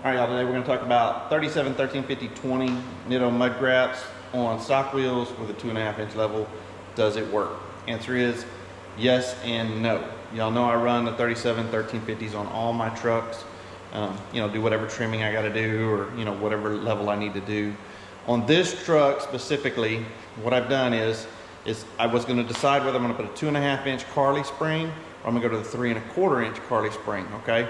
All right, y'all, today we're going to talk about 37, 13, 50, 20 Nitto mud Grapps on stock wheels with a 2.5 inch level. Does it work? Answer is yes and no. Y'all know I run the 37, 1350s on all my trucks. You know, do whatever trimming I got to do, or you know, whatever level I need to do. On this truck specifically, what I've done is I was going to decide whether I'm going to put a 2.5 inch Carli spring or I'm going to go to the 3.25 inch Carli spring. Okay.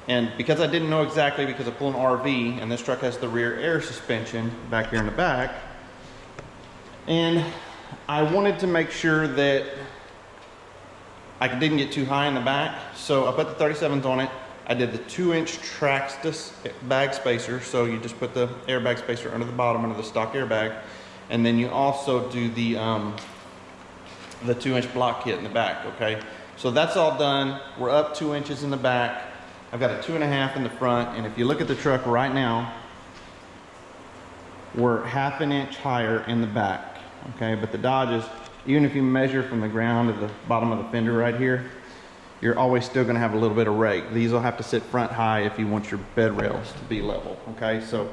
And because I didn't know exactly, because I pull an RV and this truck has the rear air suspension back here in the back, and I wanted to make sure that I didn't get too high in the back, so I put the 37s on it. I did the 2-inch Traxda bag spacer, so you just put the airbag spacer under the bottom, under the stock airbag, and then you also do the 2-inch block kit in the back. Okay, so that's all done. We're up 2 inches in the back. I've got a 2.5 in the front, and if you look at the truck right now, we're 1/2 inch higher in the back. Okay, but the Dodges, even if you measure from the ground to the bottom of the fender right here, you're always still going to have a little bit of rake. These will have to sit front high if you want your bed rails to be level. Okay, so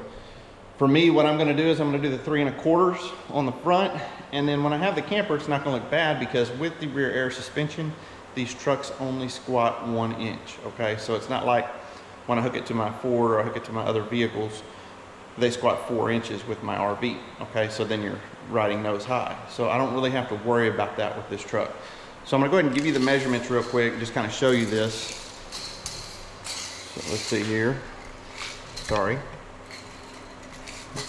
for me, what I'm going to do is I'm going to do the 3.25 on the front, and then when I have the camper, it's not going to look bad because with the rear air suspension, these trucks only squat 1 inch. Okay, so it's not like when I hook it to my Ford or I hook it to my other vehicles, they squat 4 inches with my RV. Okay, so then you're riding nose high. So I don't really have to worry about that with this truck. So I'm gonna go ahead and give you the measurements real quick, just kind of show you this. So let's see here. Sorry.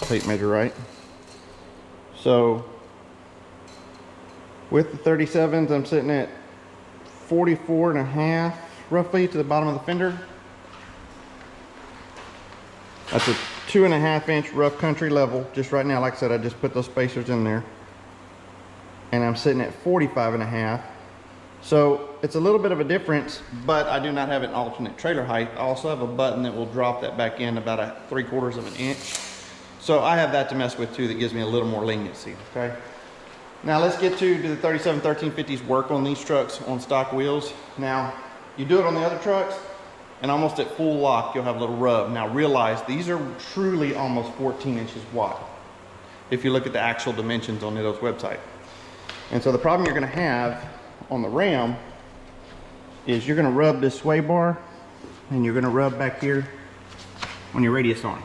Tape measure right. So with the 37s, I'm sitting at 44.5 roughly to the bottom of the fender. That's a 2.5 inch rough country level. Just right now, like I said, I just put those spacers in there. And I'm sitting at 45.5. So it's a little bit of a difference, but I do not have an alternate trailer height. I also have a button that will drop that back in about a 3/4 of an inch. So I have that to mess with too, that gives me a little more leniency, okay? Now let's get to do the 37 1350s work on these trucks on stock wheels. Now, you do it on the other trucks, and almost at full lock, you'll have a little rub. Now realize these are truly almost 14 inches wide, if you look at the actual dimensions on Nitto's website. And so the problem you're gonna have on the Ram is you're gonna rub this sway bar, and you're gonna rub back here on your radius arm.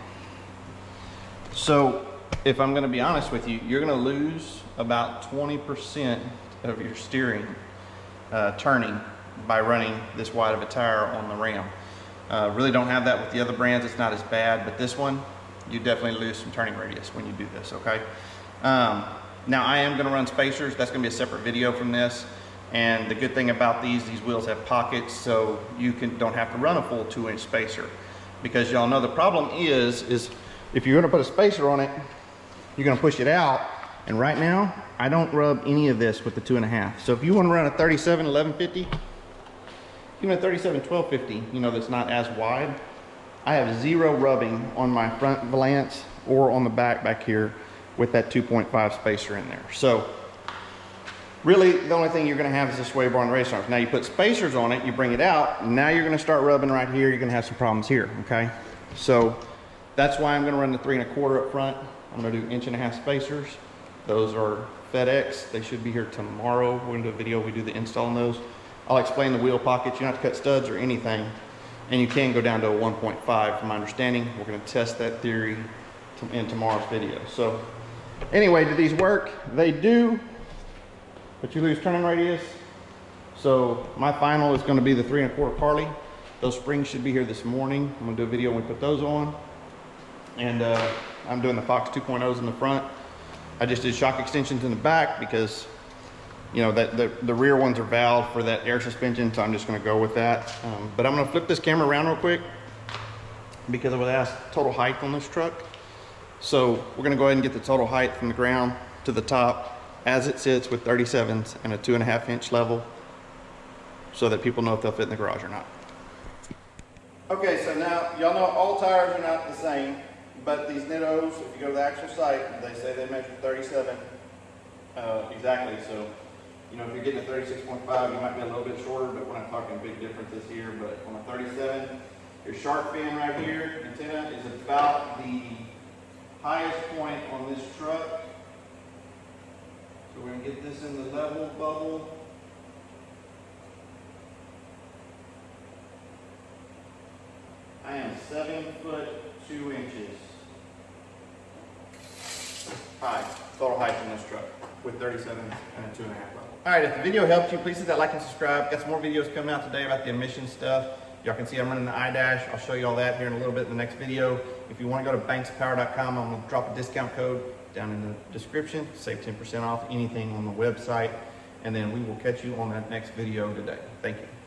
So if I'm gonna be honest with you, you're gonna lose about 20% of your steering turning by running this wide of a tire on the Ram. Really don't have that with the other brands. It's not as bad, but this one, you definitely lose some turning radius when you do this, okay? Now I am gonna run spacers. That's gonna be a separate video from this. And the good thing about these wheels have pockets, so you don't have to run a full 2-inch spacer. Because y'all know the problem is if you're gonna put a spacer on it, you're gonna push it out. And right now, I don't rub any of this with the 2.5. So if you wanna run a 37 1150, even a 37 1250, you know, that's not as wide, I have 0 rubbing on my front valance or on the back here with that 2.5 spacer in there. So really, the only thing you're gonna have is a sway bar and race arms. Now you put spacers on it, you bring it out, now you're gonna start rubbing right here, you're gonna have some problems here, okay? So that's why I'm gonna run the 3.25 up front. I'm gonna do 1.5 inch spacers. Those are FedEx. They should be here tomorrow. We're gonna do a video, we do the install on those. I'll explain the wheel pockets. You don't have to cut studs or anything. And you can go down to a 1.5 from my understanding. We're gonna test that theory in tomorrow's video. So anyway, do these work? They do, but you lose turning radius. So my final is gonna be the 3.25 Carli. Those springs should be here this morning. I'm gonna do a video when we put those on. And I'm doing the Fox 2.0s in the front. I just did shock extensions in the back because, you know, that the rear ones are valved for that air suspension, so I'm just gonna go with that. But I'm gonna flip this camera around real quick because I was asked total height on this truck. So we're gonna go ahead and get the total height from the ground to the top as it sits with 37s and a 2.5 inch level, so that people know if they'll fit in the garage or not. Okay, so now y'all know all tires are not the same, but these Nittos, if you go to the actual site, they say they measure 37 exactly. So, you know, if you're getting a 36.5, you might be a little bit shorter, but we're not talking big differences here. But on a 37, Your shark fin right here, antenna, is about the highest point on this truck. So we're gonna get this in the level bubble. I am 7'2" high, total height in this truck with 37 and a 2.5 level. All right, if the video helped you, please hit that like and subscribe. Got some more videos coming out today about the emissions stuff. Y'all can see I'm running the iDash. I'll show you all that here in a little bit in the next video. If you want to go to bankspower.com, I'm going to drop a discount code down in the description. Save 10% off anything on the website. And then we will catch you on that next video today. Thank you.